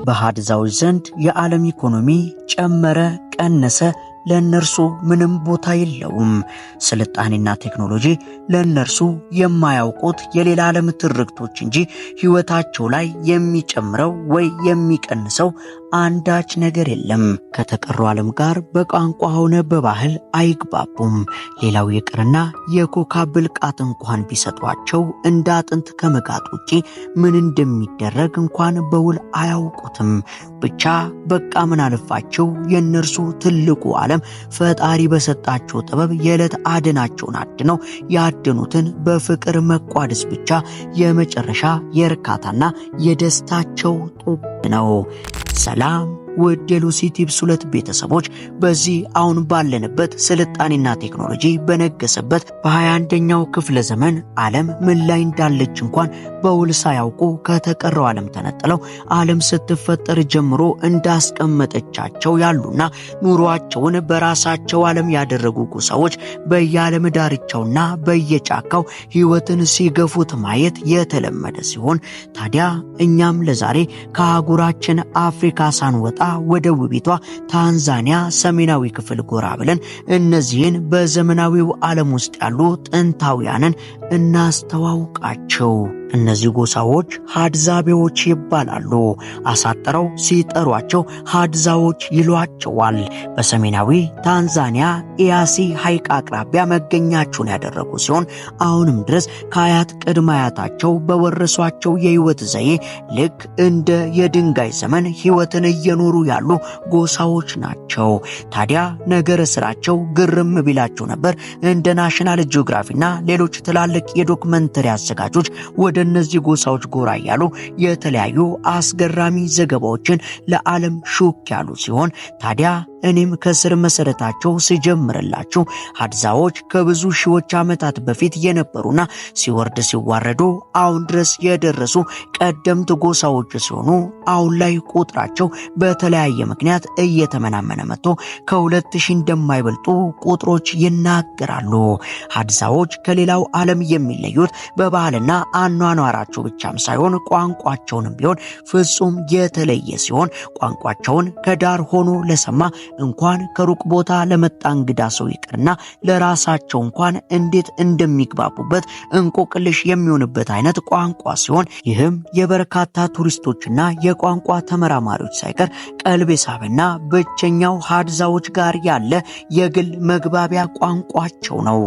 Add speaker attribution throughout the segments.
Speaker 1: በሃድዛዎች ዘንድ የዓለም ኢኮኖሚ ጨመረ ቀነሰ ለነርሱ ምንም ቦታ የለውም። ስልጣኔና ቴክኖሎጂ ለነርሱ የማያውቁት የሌላ ዓለም ትርክቶች እንጂ ህይወታቸው ላይ የሚጨምረው ወይ የሚቀንሰው አንዳች ነገር የለም። ከተቀረው ዓለም ጋር በቋንቋ ሆነ በባህል አይግባቡም። ሌላው ይቅርና የኮካ ብልቃጥ እንኳን ቢሰጧቸው እንደ አጥንት ከመጋጥ ውጪ ምን እንደሚደረግ እንኳን በውል አያውቁትም። ብቻ በቃ ምን አለፋቸው የነርሱ ትልቁ ዓለም ፈጣሪ በሰጣቸው ጥበብ የዕለት አድናቸውን አድነው ያድኑትን በፍቅር መቋደስ ብቻ የመጨረሻ የእርካታና የደስታቸው ጡብ ነው። ሰላም ውድ የሉሲ ቲፕስ 2 ቤተሰቦች፣ በዚህ አሁን ባለንበት ስልጣኔና ቴክኖሎጂ በነገሰበት በ21ኛው ክፍለ ዘመን ዓለም ምን ላይ እንዳለች እንኳን በውል ሳያውቁ ከተቀረው ዓለም ተነጥለው ዓለም ስትፈጠር ጀምሮ እንዳስቀመጠቻቸው ያሉና ኑሯቸውን በራሳቸው ዓለም ያደረጉ ጎሳዎች በየዓለም ዳርቻውና በየጫካው ህይወትን ሲገፉት ማየት የተለመደ ሲሆን ታዲያ እኛም ለዛሬ ከአህጉራችን አፍሪካ ሳንወጣ ወደ ውቢቷ ታንዛኒያ ሰሜናዊ ክፍል ጎራ ብለን እነዚህን በዘመናዊው ዓለም ውስጥ ያሉ ጥንታውያንን እናስተዋውቃቸው። እነዚህ ጎሳዎች ሃድዛቤዎች ይባላሉ። አሳጥረው ሲጠሯቸው ሃድዛዎች ይሏቸዋል። በሰሜናዊ ታንዛኒያ ኢያሲ ሐይቅ አቅራቢያ መገኛቸውን ያደረጉ ሲሆን አሁንም ድረስ ከአያት ቅድመ አያታቸው በወረሷቸው የህይወት ዘዬ ልክ እንደ የድንጋይ ዘመን ህይወትን እየኖሩ ያሉ ጎሳዎች ናቸው። ታዲያ ነገረ ስራቸው ግርም ቢላቸው ነበር እንደ ናሽናል ጂኦግራፊና ሌሎች ትላልቅ የዶክመንተሪ አዘጋጆች ወደ እነዚህ ጎሳዎች ጎራ ያሉ የተለያዩ አስገራሚ ዘገባዎችን ለዓለም ሹክ ያሉ ሲሆን ታዲያ እኔም ከስር መሰረታቸው ሲጀምርላችሁ ሃድዛዎች ከብዙ ሺዎች ዓመታት በፊት የነበሩና ሲወርድ ሲዋረዱ አሁን ድረስ የደረሱ ቀደምት ጎሳዎች ሲሆኑ አሁን ላይ ቁጥራቸው በተለያየ ምክንያት እየተመናመነ መጥቶ ከ2000 እንደማይበልጡ ቁጥሮች ይናገራሉ። ሃድዛዎች ከሌላው ዓለም የሚለዩት በባህልና አኗኗራቸው ብቻም ሳይሆን ቋንቋቸውንም ቢሆን ፍጹም የተለየ ሲሆን ቋንቋቸውን ከዳር ሆኖ ለሰማ እንኳን ከሩቅ ቦታ ለመጣ እንግዳ ሰው ይቅርና ለራሳቸው እንኳን እንዴት እንደሚግባቡበት እንቆቅልሽ የሚሆንበት አይነት ቋንቋ ሲሆን ይህም የበርካታ ቱሪስቶችና የቋንቋ ተመራማሪዎች ሳይቀር ቀልብ የሳበና ብቸኛው ሃድዛዎች ጋር ያለ የግል መግባቢያ ቋንቋቸው ነው።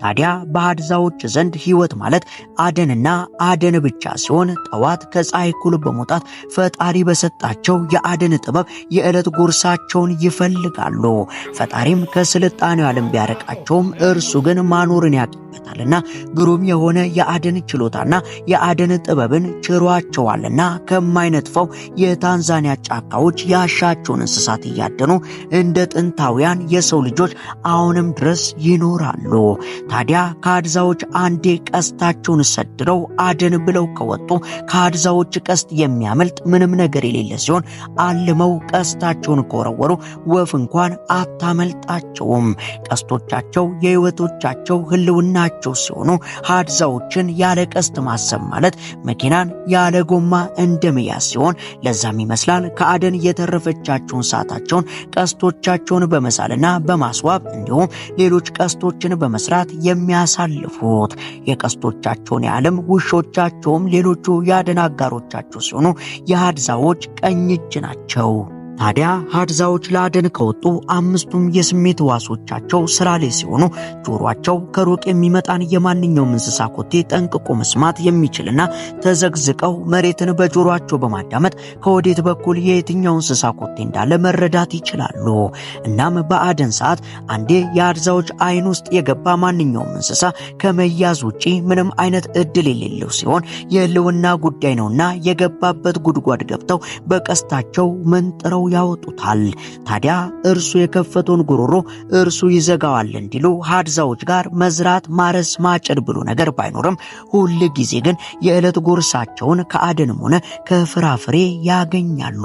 Speaker 1: ታዲያ በሃድዛዎች ዘንድ ህይወት ማለት አደንና አደን ብቻ ሲሆን ጠዋት ከፀሐይ እኩል በመውጣት ፈጣሪ በሰጣቸው የአደን ጥበብ የዕለት ጉርሳቸውን ይፈልጋሉ። ፈጣሪም ከስልጣኔው ዓለም ቢያረቃቸውም እርሱ ግን ማኖርን ያቀበታልና ግሩም የሆነ የአደን ችሎታና የአደን ጥበብን ችሯቸዋልና ከማይነጥፈው የታንዛኒያ ጫካዎች ያሻቸውን እንስሳት እያደኑ እንደ ጥንታውያን የሰው ልጆች አሁንም ድረስ ይኖራሉ። ታዲያ ከሃድዛዎች አንዴ ቀስታቸውን ሰድረው አደን ብለው ከወጡ ከሃድዛዎች ቀስት የሚያመልጥ ምንም ነገር የሌለ ሲሆን አልመው ቀስታቸውን ከወረወሩ ወፍ እንኳን አታመልጣቸውም። ቀስቶቻቸው የህይወቶቻቸው ህልውናቸው ሲሆኑ ሃድዛዎችን ያለ ቀስት ማሰብ ማለት መኪናን ያለ ጎማ እንደመያዝ ሲሆን ለዛም ይመስላል ከአደን የተረፈቻቸውን ሰዓታቸውን ቀስቶቻቸውን በመሳልና በማስዋብ እንዲሁም ሌሎች ቀስቶችን በመስራት የሚያሳልፉት። የቀስቶቻቸውን የዓለም ውሾቻቸውም ሌሎቹ የአደን አጋሮቻቸው ሲሆኑ የሃድዛዎች ቀኝ እጅ ናቸው። ታዲያ ሃድዛዎች ለአደን ከወጡ አምስቱም የስሜት ዋሶቻቸው ስራ ላይ ሲሆኑ ጆሮአቸው ከሩቅ የሚመጣን የማንኛውም እንስሳ ኮቴ ጠንቅቆ መስማት የሚችልና ተዘግዝቀው መሬትን በጆሮአቸው በማዳመጥ ከወዴት በኩል የየትኛው እንስሳ ኮቴ እንዳለ መረዳት ይችላሉ። እናም በአደን ሰዓት አንዴ የሃድዛዎች አይን ውስጥ የገባ ማንኛውም እንስሳ ከመያዝ ውጪ ምንም አይነት እድል የሌለው ሲሆን የህልውና ጉዳይ ነውና የገባበት ጉድጓድ ገብተው በቀስታቸው መንጥረው ያወጡታል። ታዲያ እርሱ የከፈተውን ጉሮሮ እርሱ ይዘጋዋል እንዲሉ ሀድዛዎች ጋር መዝራት፣ ማረስ፣ ማጨድ ብሎ ነገር ባይኖርም ሁል ጊዜ ግን የዕለት ጉርሳቸውን ከአደንም ሆነ ከፍራፍሬ ያገኛሉ።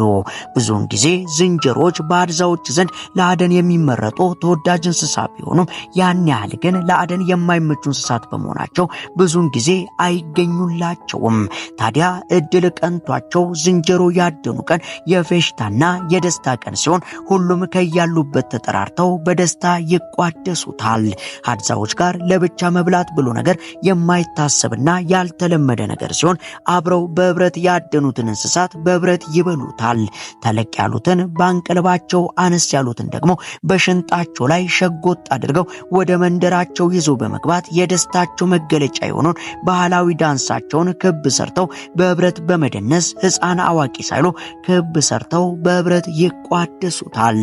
Speaker 1: ብዙውን ጊዜ ዝንጀሮዎች በሀድዛዎች ዘንድ ለአደን የሚመረጡ ተወዳጅ እንስሳ ቢሆኑም ያን ያህል ግን ለአደን የማይመቹ እንስሳት በመሆናቸው ብዙውን ጊዜ አይገኙላቸውም። ታዲያ እድል ቀንቷቸው ዝንጀሮ ያደኑ ቀን የፌሽታና የደስታ ቀን ሲሆን ሁሉም ከያሉበት ተጠራርተው በደስታ ይቋደሱታል። ሀድዛዎች ጋር ለብቻ መብላት ብሎ ነገር የማይታሰብና ያልተለመደ ነገር ሲሆን አብረው በህብረት ያደኑትን እንስሳት በህብረት ይበሉታል። ተለቅ ያሉትን በአንቀልባቸው፣ አነስ ያሉትን ደግሞ በሽንጣቸው ላይ ሸጎጥ አድርገው ወደ መንደራቸው ይዘው በመግባት የደስታቸው መገለጫ የሆነውን ባህላዊ ዳንሳቸውን ክብ ሰርተው በህብረት በመደነስ ህፃን አዋቂ ሳይሉ ክብ ሰርተው በህብረት ይቋደሱታል።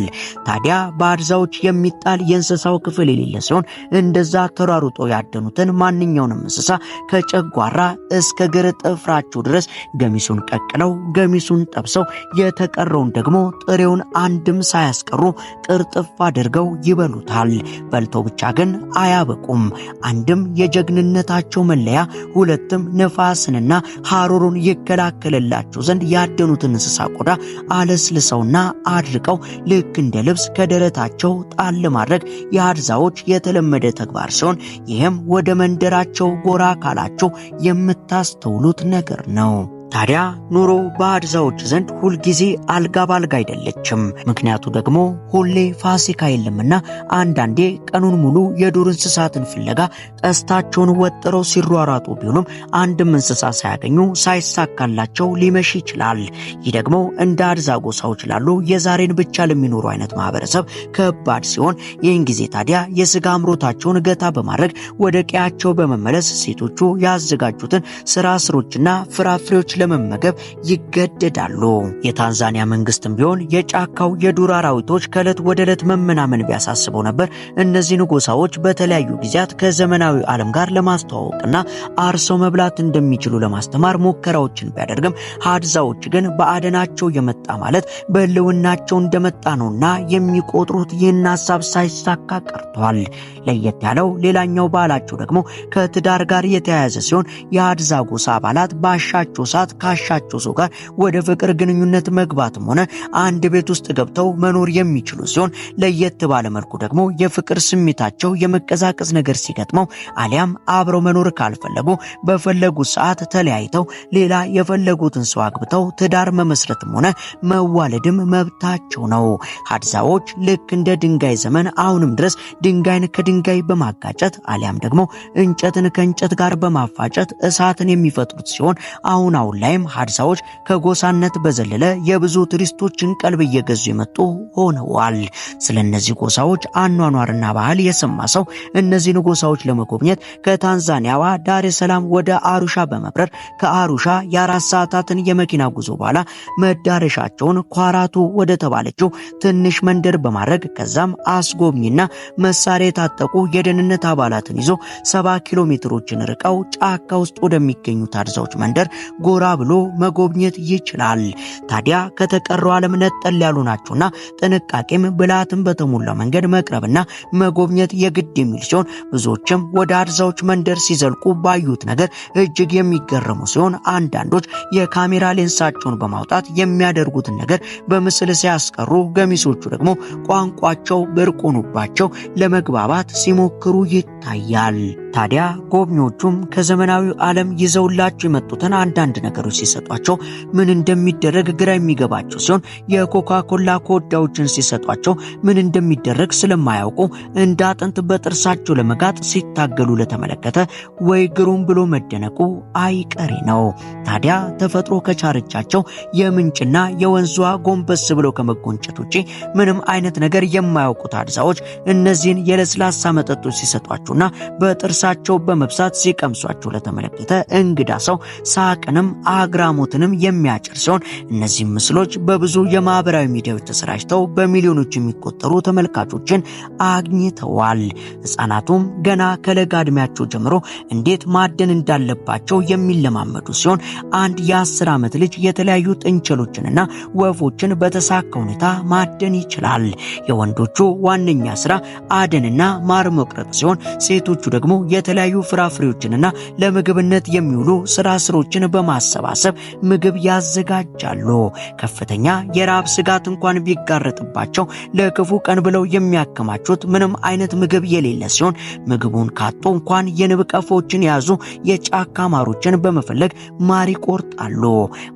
Speaker 1: ታዲያ በሀድዛዎች የሚጣል የእንስሳው ክፍል የሌለ ሲሆን እንደዛ ተሯሩጦ ያደኑትን ማንኛውንም እንስሳ ከጨጓራ እስከ እግር ጥፍራቸው ድረስ ገሚሱን ቀቅለው ገሚሱን ጠብሰው የተቀረውን ደግሞ ጥሬውን አንድም ሳያስቀሩ ቅርጥፍ አድርገው ይበሉታል። በልተው ብቻ ግን አያበቁም። አንድም የጀግንነታቸው መለያ፣ ሁለትም ነፋስንና ሐሩሩን ይከላከልላቸው ዘንድ ያደኑትን እንስሳ ቆዳ አለስልሰውና አድርቀው ልክ እንደ ልብስ ከደረታቸው ጣል ማድረግ የሀድዛዎች የተለመደ ተግባር ሲሆን ይህም ወደ መንደራቸው ጎራ ካላቸው የምታስተውሉት ነገር ነው። ታዲያ ኑሮ በሀድዛዎች ዘንድ ሁልጊዜ አልጋ ባልጋ አይደለችም። ምክንያቱ ደግሞ ሁሌ ፋሲካ የለምና አንዳንዴ ቀኑን ሙሉ የዱር እንስሳትን ፍለጋ ቀስታቸውን ወጥረው ሲሯሯጡ ቢሆኑም አንድም እንስሳ ሳያገኙ ሳይሳካላቸው ሊመሽ ይችላል። ይህ ደግሞ እንደ ሀድዛ ጎሳዎች ላሉ የዛሬን ብቻ ለሚኖሩ አይነት ማህበረሰብ ከባድ ሲሆን ይህን ጊዜ ታዲያ የስጋ አምሮታቸውን ገታ በማድረግ ወደ ቀያቸው በመመለስ ሴቶቹ ያዘጋጁትን ስራ ስሮችና ፍራፍሬዎች ለመመገብ ይገደዳሉ። የታንዛኒያ መንግስትም ቢሆን የጫካው የዱር አራዊቶች ከዕለት ወደ ዕለት መመናመን ቢያሳስበው ነበር እነዚህን ጎሳዎች በተለያዩ ጊዜያት ከዘመናዊ ዓለም ጋር ለማስተዋወቅና አርሰው መብላት እንደሚችሉ ለማስተማር ሙከራዎችን ቢያደርግም ሀድዛዎች ግን በአደናቸው የመጣ ማለት በህልውናቸው እንደመጣ ነውና የሚቆጥሩት ይህን ሀሳብ ሳይሳካ ቀርቷል። ለየት ያለው ሌላኛው ባህላቸው ደግሞ ከትዳር ጋር የተያያዘ ሲሆን የሀድዛ ጎሳ አባላት ባሻቸው ሰዓት ካሻቸው ሰው ጋር ወደ ፍቅር ግንኙነት መግባትም ሆነ አንድ ቤት ውስጥ ገብተው መኖር የሚችሉ ሲሆን ለየት ባለ መልኩ ደግሞ የፍቅር ስሜታቸው የመቀዛቀዝ ነገር ሲገጥመው አሊያም አብረው መኖር ካልፈለጉ በፈለጉት ሰዓት ተለያይተው ሌላ የፈለጉትን ሰው አግብተው ትዳር መመስረትም ሆነ መዋለድም መብታቸው ነው። ሀድዛዎች ልክ እንደ ድንጋይ ዘመን አሁንም ድረስ ድንጋይን ከድንጋይ በማጋጨት አሊያም ደግሞ እንጨትን ከእንጨት ጋር በማፋጨት እሳትን የሚፈጥሩት ሲሆን አሁን ላይም ሀድዛዎች ከጎሳነት በዘለለ የብዙ ቱሪስቶችን ቀልብ እየገዙ የመጡ ሆነዋል። ስለነዚህ ጎሳዎች አኗኗርና ባህል የሰማ ሰው እነዚህን ጎሳዎች ለመጎብኘት ከታንዛኒያዋ ዳሬ ሰላም ወደ አሩሻ በመብረር ከአሩሻ የ4 ሰዓታትን የመኪና ጉዞ በኋላ መዳረሻቸውን ኳራቱ ወደ ተባለችው ትንሽ መንደር በማድረግ ከዛም አስጎብኝና መሳሪያ የታጠቁ የደህንነት አባላትን ይዞ 70 ኪሎ ሜትሮችን ርቀው ጫካ ውስጥ ወደሚገኙት ሀድዛዎች መንደር ጎራ ብሎ መጎብኘት ይችላል። ታዲያ ከተቀረው ዓለም ነጠል ያሉ ናቸውና ጥንቃቄም ብልሃትም በተሞላው መንገድ መቅረብና መጎብኘት የግድ የሚል ሲሆን ብዙዎችም ወደ ሀድዛዎች መንደር ሲዘልቁ ባዩት ነገር እጅግ የሚገረሙ ሲሆን አንዳንዶች የካሜራ ሌንሳቸውን በማውጣት የሚያደርጉትን ነገር በምስል ሲያስቀሩ፣ ገሚሶቹ ደግሞ ቋንቋቸው ብርቅ ሆኖባቸው ለመግባባት ሲሞክሩ ይታያል። ታዲያ ጎብኚዎቹም ከዘመናዊ ዓለም ይዘውላቸው የመጡትን አንዳንድ ነገሮች ሲሰጧቸው ምን እንደሚደረግ ግራ የሚገባቸው ሲሆን የኮካኮላ ኮዳዎችን ሲሰጧቸው ምን እንደሚደረግ ስለማያውቁ እንደ አጥንት በጥርሳቸው ለመጋጥ ሲታገሉ ለተመለከተ ወይ ግሩም ብሎ መደነቁ አይቀሬ ነው። ታዲያ ተፈጥሮ ከቻረቻቸው የምንጭና የወንዟ ጎንበስ ብለው ከመጎንጨት ውጪ ምንም አይነት ነገር የማያውቁት ሀድዛዎች እነዚህን የለስላሳ መጠጦች ሲሰጧቸውና በጥርስ ነፍሳቸው በመብሳት ሲቀምሷቸው ለተመለከተ እንግዳ ሰው ሳቅንም አግራሞትንም የሚያጭር ሲሆን እነዚህ ምስሎች በብዙ የማህበራዊ ሚዲያዎች ተሰራጭተው በሚሊዮኖች የሚቆጠሩ ተመልካቾችን አግኝተዋል። ህፃናቱም ገና ከለጋ ዕድሜያቸው ጀምሮ እንዴት ማደን እንዳለባቸው የሚለማመዱ ሲሆን አንድ የ10 ዓመት ልጅ የተለያዩ ጥንቸሎችንና ወፎችን በተሳካ ሁኔታ ማደን ይችላል። የወንዶቹ ዋነኛ ስራ አደንና ማር መቁረጥ ሲሆን ሴቶቹ ደግሞ የተለያዩ ፍራፍሬዎችንና ለምግብነት የሚውሉ ስራስሮችን በማሰባሰብ ምግብ ያዘጋጃሉ። ከፍተኛ የራብ ስጋት እንኳን ቢጋረጥባቸው ለክፉ ቀን ብለው የሚያከማቹት ምንም አይነት ምግብ የሌለ ሲሆን ምግቡን ካጡ እንኳን የንብ ቀፎችን የያዙ የጫካ ማሮችን በመፈለግ ማር ይቆርጣሉ።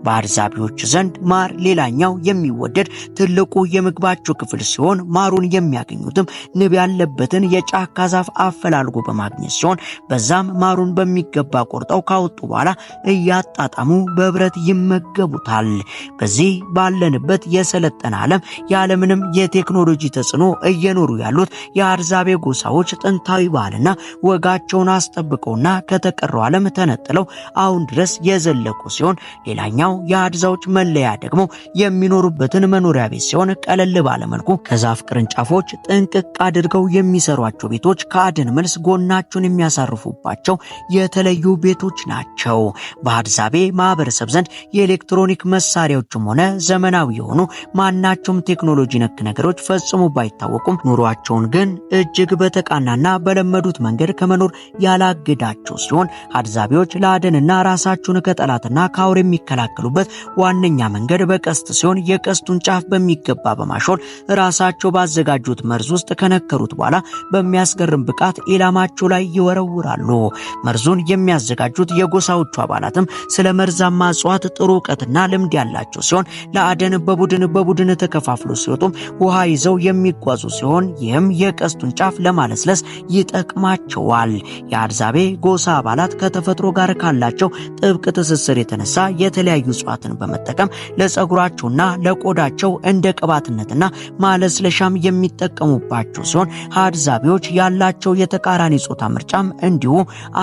Speaker 1: በአርዛቢዎች ዘንድ ማር ሌላኛው የሚወደድ ትልቁ የምግባቸው ክፍል ሲሆን ማሩን የሚያገኙትም ንብ ያለበትን የጫካ ዛፍ አፈላልጎ በማግኘት ሲሆን በዛም ማሩን በሚገባ ቆርጠው ካወጡ በኋላ እያጣጣሙ በህብረት ይመገቡታል። በዚህ ባለንበት የሰለጠነ ዓለም ያለምንም የቴክኖሎጂ ተጽዕኖ እየኖሩ ያሉት የአርዛቤ ጎሳዎች ጥንታዊ ባህልና ወጋቸውን አስጠብቀውና ከተቀረው ዓለም ተነጥለው አሁን ድረስ የዘለቁ ሲሆን ሌላኛው የአድዛዎች መለያ ደግሞ የሚኖሩበትን መኖሪያ ቤት ሲሆን ቀለል ባለመልኩ ከዛፍ ቅርንጫፎች ጥንቅቅ አድርገው የሚሰሯቸው ቤቶች ከአደን መልስ ጎናቸውን የሚያሳርፉባቸው የተለዩ ቤቶች ናቸው። በአድዛቤ ማህበረሰብ ዘንድ የኤሌክትሮኒክ መሳሪያዎችም ሆነ ዘመናዊ የሆኑ ማናቸውም ቴክኖሎጂ ነክ ነገሮች ፈጽሞ ባይታወቁም ኑሯቸውን ግን እጅግ በተቃናና በለመዱት መንገድ ከመኖር ያላገዳቸው ሲሆን አድዛቤዎች ለአደንና ራሳቸውን ከጠላትና ከአውሬ የሚከላከሉበት ዋነኛ መንገድ በቀስት ሲሆን የቀስቱን ጫፍ በሚገባ በማሾል ራሳቸው ባዘጋጁት መርዝ ውስጥ ከነከሩት በኋላ በሚያስገርም ብቃት ኢላማቸው ላይ ይወረውራሉ። መርዙን የሚያዘጋጁት የጎሳዎቹ አባላትም ስለ መርዛማ እጽዋት ጥሩ ዕውቀትና ልምድ ያላቸው ሲሆን ለአደን በቡድን ተከፋፍሎ ሲወጡም ውሃ ይዘው የሚጓዙ ሲሆን ይህም የቀስቱን ጫፍ ለማለስለስ ይጠቅማቸዋል። የአድዛቤ ጎሳ አባላት ከተፈጥሮ ጋር ካላቸው ጥብቅ ትስስር የተነሳ የተለያዩ እጽዋትን በመጠቀም ለፀጉራቸውና ለቆዳቸው እንደ ቅባትነትና ማለስለሻም የሚጠቀሙባቸው ሲሆን አድዛቤዎች ያላቸው የተቃራኒ ጾታ ምርጫም እንዲሁ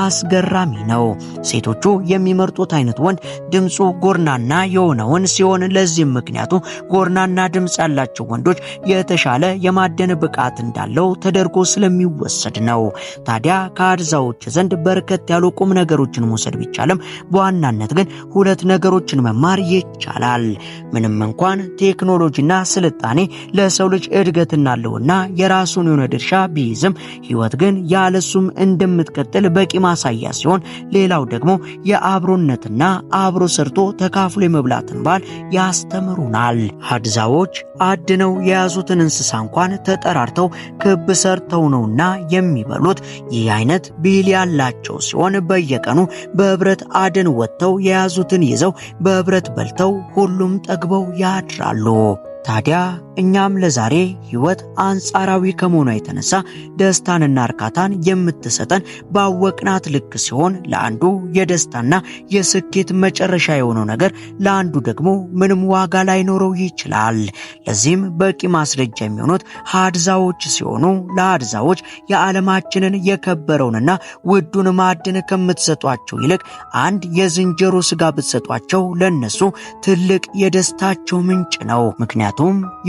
Speaker 1: አስገራሚ ነው። ሴቶቹ የሚመርጡት አይነት ወንድ ድምፁ ጎርናና የሆነውን ሲሆን ለዚህም ምክንያቱ ጎርናና ድምፅ ያላቸው ወንዶች የተሻለ የማደን ብቃት እንዳለው ተደርጎ ስለሚወሰድ ነው። ታዲያ ከአድዛዎች ዘንድ በርከት ያሉ ቁም ነገሮችን መውሰድ ቢቻልም በዋናነት ግን ሁለት ነገሮችን መማር ይቻላል። ምንም እንኳን ቴክኖሎጂና ስልጣኔ ለሰው ልጅ እድገትና ለውና የራሱን የሆነ ድርሻ ቢይዝም ህይወት ግን ያለሱም እንደምትቀጥል በቂ ማሳያ ሲሆን ሌላው ደግሞ የአብሮነትና አብሮ ሰርቶ ተካፍሎ የመብላትን ባህል ያስተምሩናል። አድዛዎች አድነው የያዙትን እንስሳ እንኳን ተጠራርተው ክብ ሰርተው ነውና የሚበሉት። ይህ አይነት ብሂል ያላቸው ሲሆን በየቀኑ በህብረት አደን ወጥተው የያዙትን ይዘው በህብረት በልተው ሁሉም ጠግበው ያድራሉ። ታዲያ እኛም ለዛሬ ህይወት አንጻራዊ ከመሆኗ የተነሳ ደስታንና እርካታን የምትሰጠን ባወቅናት ልክ ሲሆን ለአንዱ የደስታና የስኬት መጨረሻ የሆነው ነገር ለአንዱ ደግሞ ምንም ዋጋ ላይኖረው ይችላል። ለዚህም በቂ ማስረጃ የሚሆኑት አድዛዎች ሲሆኑ ለአድዛዎች የዓለማችንን የከበረውንና ውዱን ማዕድን ከምትሰጧቸው ይልቅ አንድ የዝንጀሮ ስጋ ብትሰጧቸው ለነሱ ትልቅ የደስታቸው ምንጭ ነው። ምክንያቱም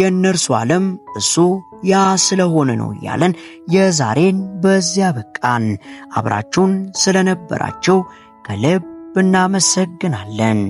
Speaker 1: የእነርሱ ዓለም እሱ ያ ስለሆነ ነው ያለን የዛሬን በዚያ በቃን። አብራችሁን ስለነበራችሁ ከልብ እናመሰግናለን።